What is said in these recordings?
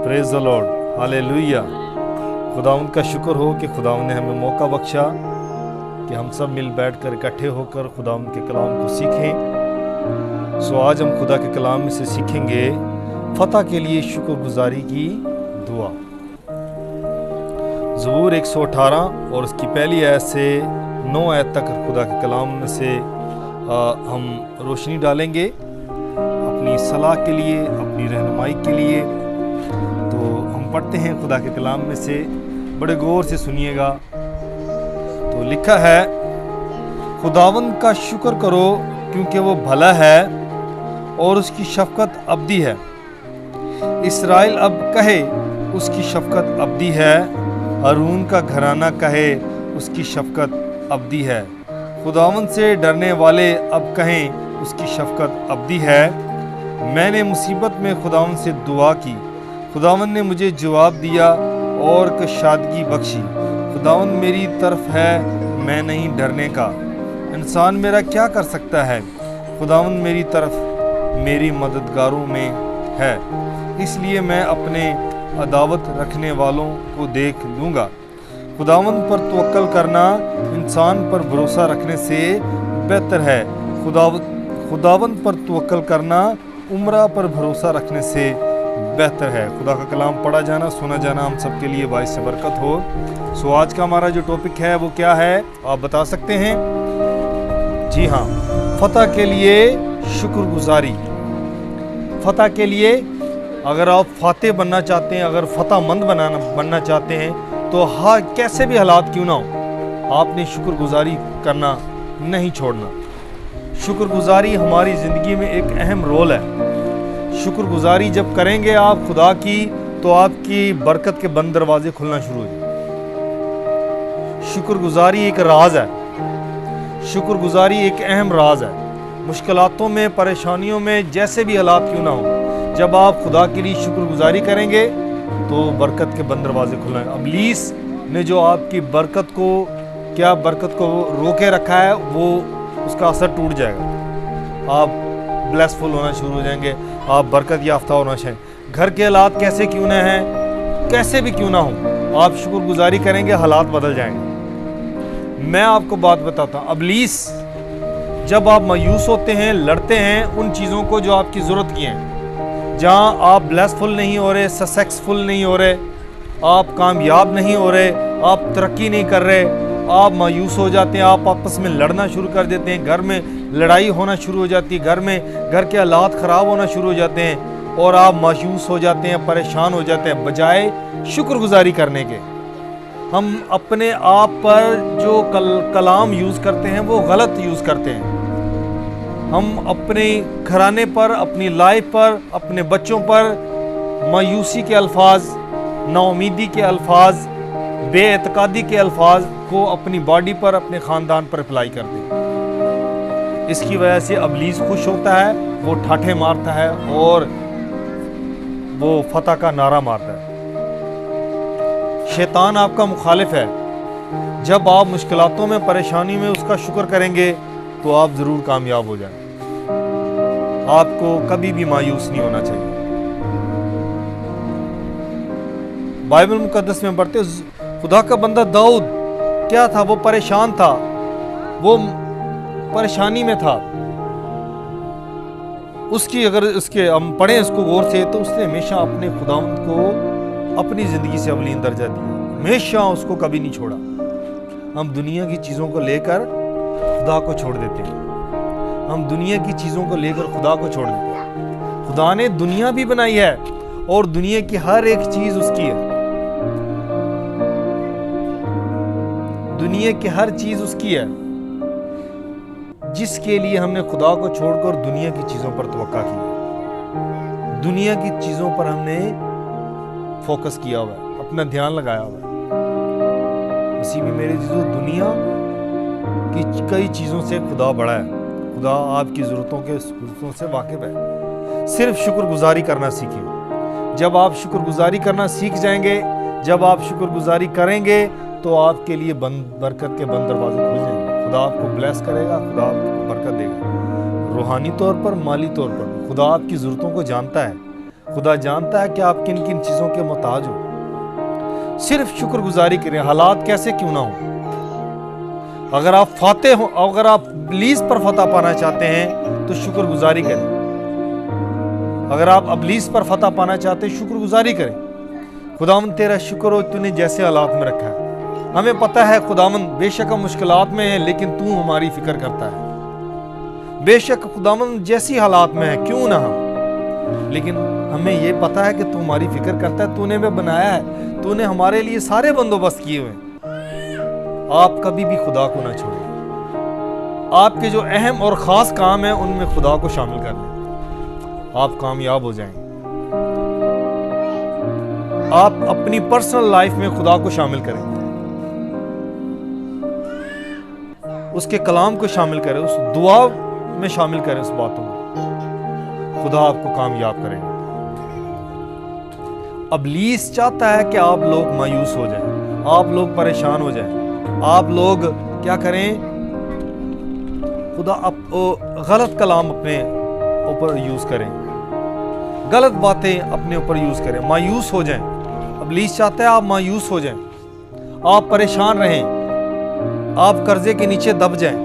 Praise the Lord, hallelujah. खुदावंद का शुक्र हो कि खुदावंद ने हमें मौका बख्शा कि हम सब मिल बैठ कर इकट्ठे होकर खुदावंद के कलाम को सीखें। सो आज हम खुदा के कलाम में से सीखेंगे फतह के लिए शुक्रगुजारी की दुआ। ज़बूर 118 और उसकी पहली आयत से 9 आयत तक खुदा के कलाम में से हम रोशनी डालेंगे अपनी सलाह के लिए, अपनी रहनुमाई के लिए। तो हम पढ़ते हैं खुदा के कलाम में से, बड़े गौर से सुनिएगा। तो लिखा है, खुदावंद का शुक्र करो क्योंकि वो भला है और उसकी शफकत अबदी है। इस्राएल अब कहे उसकी शफकत अबदी है, हारून का घराना कहे उसकी शफकत अबदी है। खुदावंद से डरने वाले अब कहें उसकी शफकत अबदी है। मैंने मुसीबत में खुदावंद से दुआ की, खुदावंद ने मुझे जवाब दिया और कशादगी बख्शी। खुदावंद मेरी तरफ है, मैं नहीं डरने का। इंसान मेरा क्या कर सकता है? खुदावंद मेरी तरफ मेरी मददगारों में है, इसलिए मैं अपने अदावत रखने वालों को देख लूँगा। खुदावंद पर तवक्कल करना इंसान पर भरोसा रखने से बेहतर है। खुदावंद पर तवक्कल करना उम्रा पर भरोसा रखने से बेहतर है। खुदा का कलाम पढ़ा जाना, सुना जाना हम सब के लिए बाइस से बरकत हो। सो आज का हमारा जो टॉपिक है वो क्या है, आप बता सकते हैं? जी हाँ, फतह के लिए शुक्रगुजारी। फतह के लिए अगर आप फातेह बनना चाहते हैं, अगर फतहमंद बनना चाहते हैं, तो हाँ, कैसे भी हालात क्यों ना हो, आपने शुक्रगुजारी करना नहीं छोड़ना। शुक्रगुजारी हमारी ज़िंदगी में एक अहम रोल है। शुक्रगुजारी जब करेंगे आप खुदा की, तो आपकी बरकत के बंद दरवाजे खुलना शुरू हो जाएंगे। शुक्रगुजारी एक राज है, शुक्रगुजारी एक अहम राज है। मुश्किलातों में, परेशानियों में, जैसे भी हालात क्यों ना हो, जब आप खुदा के लिए शुक्रगुजारी करेंगे तो बरकत के बंद दरवाजे खुलना है। अबलीस ने जो आपकी बरकत को रोके रखा है, वो उसका असर टूट जाएगा। आप ब्लेसफुल होना शुरू हो जाएंगे, आप बरकत याफ्ता होना चाहिए। घर के हालात कैसे क्यों ना हैं, कैसे भी क्यों ना हो, आप शुक्रगुजारी करेंगे, हालात बदल जाएंगे। मैं आपको बात बताता हूँ, अबलीस जब आप मायूस होते हैं, लड़ते हैं उन चीज़ों को जो आपकी ज़रूरत की हैं, जहाँ आप ब्लेसफुल नहीं हो रहे, सक्सेसफुल नहीं हो रहे, आप कामयाब नहीं हो रहे, आप तरक्की नहीं कर रहे, आप मायूस हो जाते हैं, आप आपस में लड़ना शुरू कर देते हैं, घर में लड़ाई होना शुरू हो जाती है, घर के हालात ख़राब होना शुरू हो जाते हैं और आप मायूस हो जाते हैं, परेशान हो जाते हैं। बजाय शुक्रगुजारी करने के, हम अपने आप पर जो कलाम यूज़ करते हैं वो गलत यूज़ करते हैं। हम अपने घराने पर, अपनी लाइफ पर, अपने बच्चों पर मायूसी के अल्फाज, नाउमीदी के अल्फाज, बेएतकादी के अल्फाज को अपनी बॉडी पर, अपने ख़ानदान पर अप्लाई कर दें। इसकी वजह से अबलीस खुश होता है, वो ठाठे मारता है और वो फतह का नारा मारता है। शैतान आपका मुखालिफ है। जब आप मुश्किलातों में, परेशानी में उसका शुक्र करेंगे तो आप ज़रूर कामयाब हो जाएंगे। आपको कभी भी मायूस नहीं होना चाहिए। बाइबल मुकद्दस में पढ़ते, खुदा का बंदा दाऊद क्या था? वो परेशान था, वो परेशानी में था। उसके हम पढ़ें इसको गौर से, तो उसने हमेशा अपने खुदावंद को अपनी ज़िंदगी से अवलीन दर्जा दिया, हमेशा उसको कभी नहीं छोड़ा। हम दुनिया की चीज़ों को लेकर खुदा को छोड़ देते हैं, हम दुनिया की चीज़ों को लेकर खुदा को छोड़ देते हैं। खुदा ने दुनिया भी बनाई है और दुनिया की हर एक चीज़ उसकी है। दुनिया की हर चीज़ उसकी है, जिसके लिए हमने खुदा को छोड़कर दुनिया की चीज़ों पर तवक्का की, दुनिया की चीज़ों पर हमने फोकस किया हुआ है, अपना ध्यान लगाया हुआ है। इसी में मेरे जीजो, दुनिया की कई चीज़ों से खुदा बड़ा है। खुदा आपकी ज़रूरतों से वाकिफ़ है। सिर्फ शुक्रगुजारी करना सीखें। जब आप शुक्रगुजारी करना सीख जाएंगे, जब आप शुक्रगुजारी करेंगे, तो आपके लिए बरकत के बंद दरवाजे खुल जाएंगे। खुदा आपको ब्लेस करेगा, खुदा आपको बरकत देगा, रूहानी तौर पर, माली तौर पर। खुदा आपकी ज़रूरतों को जानता है, खुदा जानता है कि आप किन किन चीज़ों के मोहताज हो। सिर्फ शुक्रगुजारी करें, हालात कैसे क्यों ना हो। अगर आप फातेह हो, अगर आप इब्लीस पर फतह पाना चाहते हैं तो शुक्रगुजारी करें। अगर आप इब्लीस पर फतह पाना चाहते हैं, शुक्रगुजारी करें। खुदावन तेरा शुक्र हो, तूने जैसे हालात में रखा है। हमें पता है खुदावन बेशक हम मुश्किलात में हैं, लेकिन तू हमारी फिक्र करता है। बेशक खुदावन जैसी हालात में है क्यों ना हम, लेकिन हमें ये पता है कि तू हमारी फिक्र करता है। तूने हमें बनाया है, तूने हमारे लिए सारे बंदोबस्त किए हुए हैं। आप कभी भी खुदा को ना छोड़ें। आपके जो अहम और ख़ास काम है उनमें खुदा को शामिल कर लें, आप कामयाब हो जाएंगे। आप अपनी पर्सनल लाइफ में खुदा को शामिल करें, उसके कलाम को शामिल करें, उस दुआ में शामिल करें, उस बातों में खुदा आपको कामयाब करेगा। इब्लीस चाहता है कि आप लोग मायूस हो जाएं, आप लोग परेशान हो जाएं, आप लोग क्या करें, खुदा गलत कलाम अपने ऊपर यूज करें, गलत बातें अपने ऊपर यूज करें, मायूस हो जाएं। इब्लीस चाहता है आप मायूस हो जाएं, आप परेशान रहें, आप कर्जे के नीचे दब जाएं,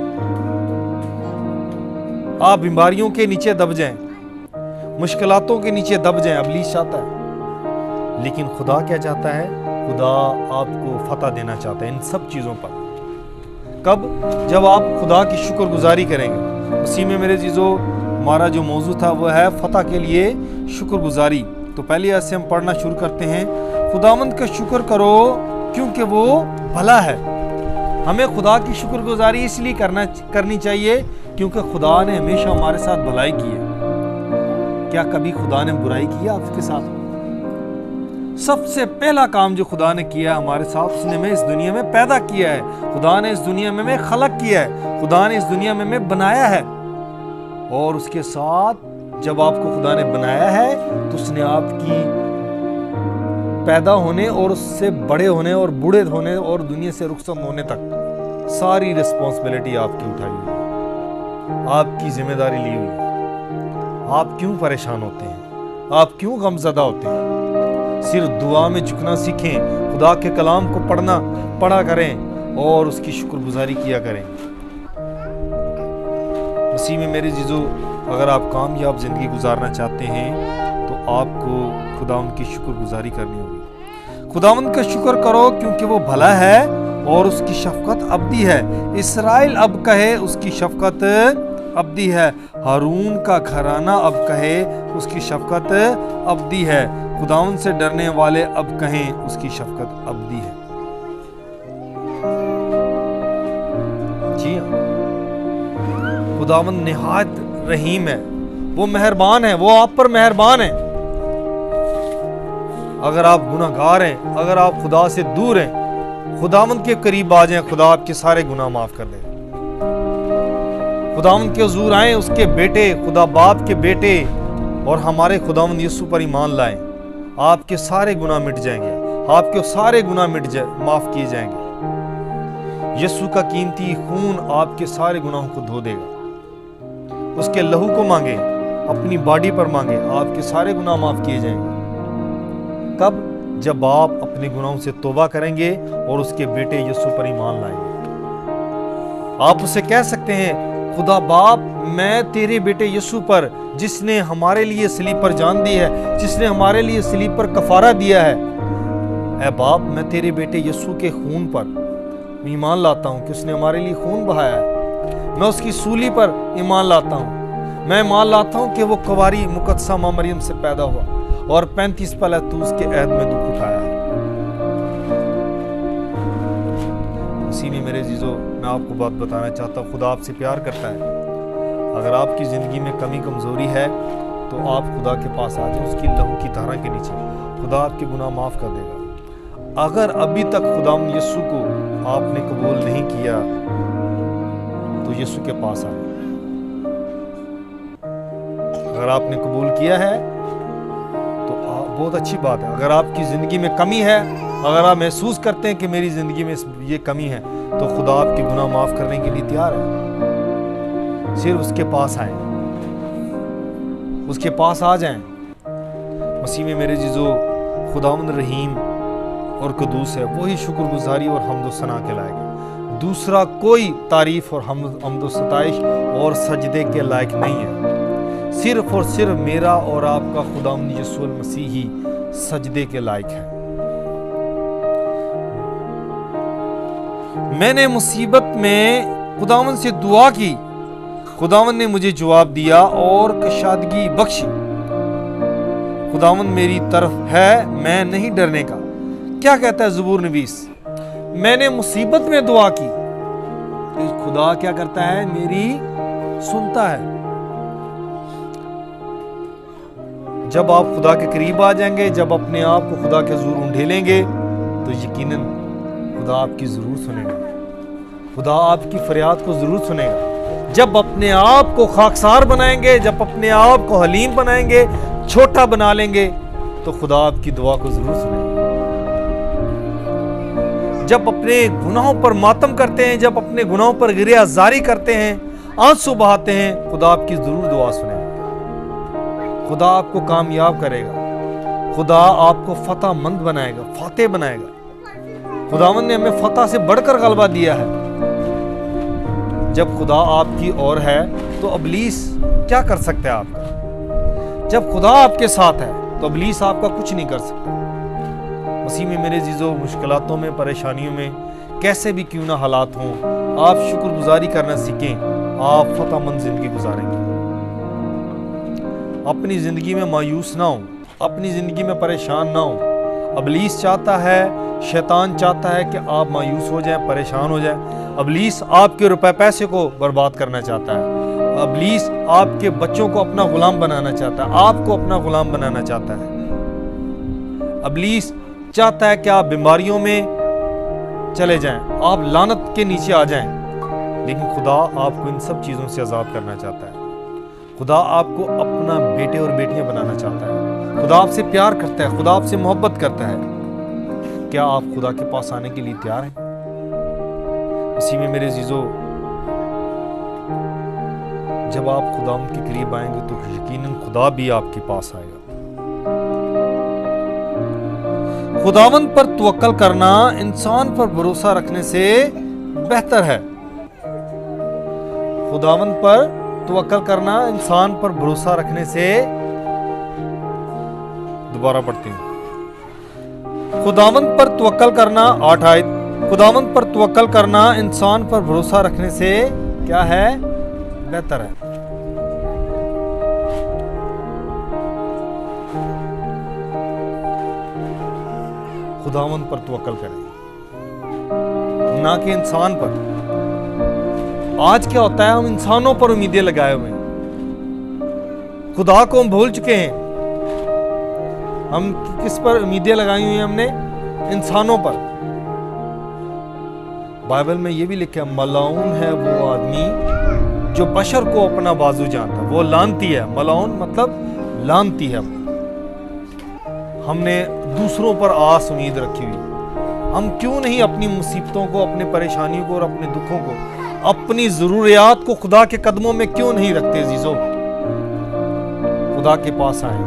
आप बीमारियों के नीचे दब जाएं, मुश्किलातों के नीचे दब जाएं। इब्लीस चाहता है, लेकिन खुदा क्या चाहता है? खुदा आपको फतह देना चाहता है इन सब चीज़ों पर। कब? जब आप खुदा की शुक्रगुजारी करेंगे। उसी में मेरे चीज़ों हमारा जो मौजू था वो है फतह के लिए शुक्रगुजारी। तो पहले ऐसे हम पढ़ना शुरू करते हैं। खुदावंद का शुक्र करो क्योंकि वो भला है। हमें खुदा की शुक्रगुजारी इसलिए करनी चाहिए क्योंकि खुदा ने हमेशा हमारे साथ भलाई की है। क्या कभी खुदा ने बुराई की है आपके साथ? सबसे पहला काम जो खुदा ने किया हमारे साथ, उसने हमें इस दुनिया में पैदा किया है। खुदा ने इस दुनिया में हमें खलक किया है, खुदा ने इस दुनिया में हमें बनाया है। और उसके साथ जब आपको खुदा ने बनाया है तो उसने आपकी पैदा होने और उससे बड़े होने और बूढ़े होने और दुनिया से रुखसत होने तक सारी रिस्पॉन्सिबिलिटी आपकी उठाई हुई है, आपकी जिम्मेदारी ली हुई है। आप क्यों परेशान होते हैं? आप क्यों गमज़दा होते हैं? सिर्फ दुआ में झुकना सीखें, खुदा के कलाम को पढ़ा करें और उसकी शुक्रगुजारी किया करें। उसी में मेरे जीजो, अगर आप कामयाब ज़िंदगी गुजारना चाहते हैं तो आपको खुदावंद की शुक्रगुजारी करनी होगी। खुदावंद का शुक्र करो क्योंकि वो भला है और उसकी शफकत अबदी है। इस्राएल अब कहे उसकी शफकत अबदी है। हारून का घराना अब कहे उसकी शफकत अबदी है। खुदावंद से डरने वाले अब कहें उसकी शफकत अबदी है। जी हाँ, खुदावंद निहायत रहीम है, वो मेहरबान है, वो आप पर मेहरबान है। अगर आप गुनाहगार हैं, अगर आप खुदा से दूर हैं, खुदावंद के करीब आ जाएं, खुदा आपके सारे गुनाह माफ कर देगा। खुदावंद के हुजूर आए, उसके बेटे, खुदा बाप के बेटे और हमारे खुदावंद यीशु पर ईमान लाएं, आपके सारे गुनाह मिट जाएंगे, आपके सारे गुनाह माफ किए जाएंगे। यीशु का कीमती खून आपके सारे गुनाहों को धो देगा। उसके लहू को मांगे, अपनी बॉडी पर मांगे, आपके सारे गुनाह माफ किए जाएंगे। कब? जब आप अपने गुनाहों से तौबा करेंगे और उसके बेटे यीशु पर ईमान लाएंगे। आप उससे कह सकते हैं, खुदा बाप, मैं तेरे बेटे यीशु पर, जिसने हमारे लिए सलीब पर जान दी है, जिसने हमारे लिए सलीब पर कफारा दिया है, ऐ बाप, मैं तेरे बेटे यीशु के खून पर ईमान लाता हूँ कि उसने हमारे लिए खून बहाया है। मैं उसकी सूली पर ईमान लाता हूँ। मैं ईमान लाता हूँ कि वो कुंवारी मुकद्दसा मां मरियम से पैदा हुआ और 35 पल तू उसके ऐद में दुख उठाया है। इसी में मेरे जीजो, मैं आपको बात बताना चाहता हूँ, खुदा आपसे प्यार करता है। अगर आपकी ज़िंदगी में कमी कमज़ोरी है तो आप खुदा के पास आ जाए, उसकी लहू की धारा के नीचे। खुदा आपके गुनाह माफ़ कर देगा। अगर अभी तक खुदा यीशु को आपने कबूल नहीं किया तो यीशु के पास आए। अगर आपने कबूल किया है तो बहुत अच्छी बात है। अगर आपकी ज़िंदगी में कमी है, अगर आप महसूस करते हैं कि मेरी ज़िंदगी में ये कमी है, तो खुदा आपके गुनाह माफ़ करने के लिए तैयार है। सिर्फ उसके पास आए, उसके पास आ जाएं। मसीह में मेरे जीजो, खुदावंद रहीम और कदूस है, वही शुक्रगुजारी और हम्द सना के लायक है। दूसरा कोई तारीफ और हम्द सताइश और सजदे के लायक नहीं है। सिर्फ और सिर्फ मेरा और आपका खुदावंद यीशु मसीह ही सजदे के लायक है। मैंने मुसीबत में खुदावंद से दुआ की, खुदावंद ने मुझे जवाब दिया और कशादगी बख्शी। खुदावंद मेरी तरफ है, मैं नहीं डरने का। क्या कहता है ज़बूर नवीस? मैंने मुसीबत में दुआ की तो खुदा क्या करता है? मेरी सुनता है। जब आप खुदा के करीब आ जाएंगे, जब अपने आप को खुदा के हुजूर ढेलेंगे, तो यकीनन खुदा आपकी जरूर सुनेगा, खुदा आपकी फरियाद को जरूर सुनेगा। जब अपने आप को खाकसार बनाएंगे, जब अपने आप को हलीम बनाएंगे, छोटा बना लेंगे, तो खुदा आपकी दुआ को जरूर सुनेगा। जब अपने गुनाहों पर मातम करते हैं, जब अपने गुनाहों पर गिरिया जारी करते हैं, आंसू बहाते हैं, खुदा आपकी जरूर दुआ सुनेगा। खुदा आपको कामयाब करेगा, खुदा आपको फतह मंद बनाएगा, फातेह बनाएगा। खुदावंद ने हमें फतह से बढ़कर गलबा दिया है। जब खुदा आपकी ओर है तो इब्लीस क्या कर सकता है आपका? जब खुदा आपके साथ है तो इब्लीस आपका कुछ नहीं कर सकता। मसीह में मेरे जीजो, मुश्किलातों में, परेशानियों में, कैसे भी क्यों ना हालात हों, आप शुक्रगुजारी करना सीखें, आप फतहमंद जिंदगी गुजारेंगे। अपनी जिंदगी में मायूस ना हो, अपनी जिंदगी में परेशान ना हो। इब्लीस चाहता है, शैतान चाहता है कि आप मायूस हो जाएं, परेशान हो जाएं। इब्लीस आपके रुपए पैसे को बर्बाद करना चाहता है। इब्लीस आपके बच्चों को अपना गुलाम बनाना चाहता है, आपको अपना गुलाम बनाना चाहता है। इब्लीस चाहता है कि आप बीमारियों में चले जाएं, आप लानत के नीचे आ जाएं। लेकिन खुदा आपको इन सब चीज़ों से आज़ाद करना चाहता है। खुदा आपको अपना बेटे और बेटियां बनाना चाहता है। खुदा आपसे प्यार करता है, खुदा आपसे मोहब्बत करता है। क्या आप खुदा के पास आने के लिए तैयार हैं? इसी में मेरे जीजो, जब आप खुदा के करीब आएंगे तो यकीनन खुदा भी आपके पास आएगा। खुदावंद पर तवक्कल करना इंसान पर भरोसा रखने से बेहतर है। खुदावंद पर तवक्कल करना इंसान पर भरोसा रखने से, दोबारा पढ़ती हूं, खुदावंद पर तवक्कल करना, 8 आयत, खुदावंद पर तवक्कल करना इंसान पर भरोसा रखने से क्या है? बेहतर है। खुदावंद पर तवक्कल करें, ना कि इंसान पर। आज क्या होता है, हम इंसानों पर उम्मीदें लगाए हुए हैं, खुदा को हम भूल चुके हैं। हम किस पर उम्मीदें लगाई हुई हैं? हमने इंसानों पर। बाइबल में यह भी लिखा है, मलाउन है वो आदमी जो बशर को अपना बाजू जानता, वो लानती है। मलाउन मतलब लानती है। हमने दूसरों पर आस उम्मीद रखी हुई। हम क्यों नहीं अपनी मुसीबतों को, अपने परेशानियों को और अपने दुखों को, अपनी जरूरियात को खुदा के कदमों में क्यों नहीं रखते? जीजो, खुदा के पास आए,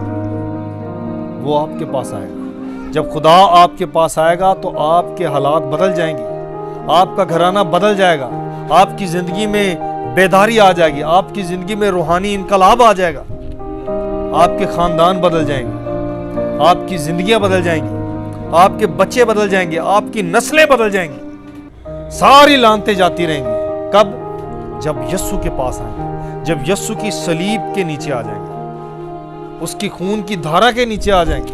वो आपके पास आएगा। जब खुदा आपके पास आएगा तो आपके हालात बदल जाएंगे, आपका घराना बदल जाएगा, आपकी जिंदगी में बेदारी आ जाएगी, आपकी जिंदगी में रूहानी इनकलाब आ जाएगा, आपके खानदान बदल जाएंगे, आपकी जिंदगियां बदल जाएंगी, आपके बच्चे बदल जाएंगे, आपकी नस्लें बदल जाएंगी, सारी लानतें जाती रहेंगी। कब? जब यस्सु के पास आएंगे, जब यस्सु की सलीब के नीचे आ जाएंगे, उसकी खून की धारा के नीचे आ जाएंगे,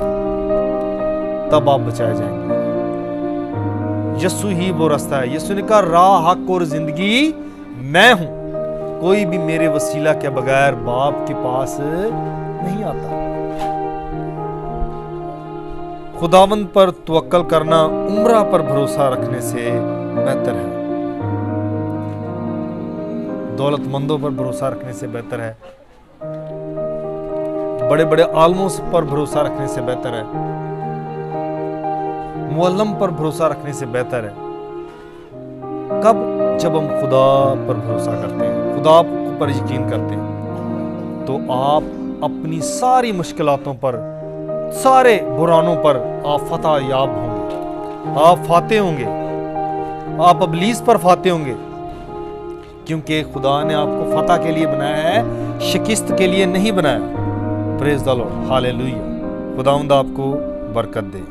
तब आप बचाए जाएंगे। यस्सु ही वो रास्ता है। यस्सु ने कहा, राह, हक और जिंदगी मैं हूं, कोई भी मेरे वसीला के बगैर बाप के पास नहीं आता। खुदावंद पर तवक्कल करना उम्रा पर भरोसा रखने से बेहतर है। दौलतमंदों पर भरोसा रखने से बेहतर है। बड़े बड़े आलमों पर भरोसा रखने से बेहतर है। मुअल्लम पर भरोसा रखने से बेहतर है। कब? जब हम खुदा पर भरोसा करते हैं, खुदा पर यकीन करते हैं, तो आप अपनी सारी मुश्किलातों पर बहुत सारे बुरानों पर आप फतह याब होंगे, आप फातेह होंगे, आप इब्लीस पर फातेह होंगे, क्योंकि खुदा ने आपको फतह के लिए बनाया है, शिकस्त के लिए नहीं बनाया। Praise the Lord, hallelujah. खुदावंद आपको बरकत दे।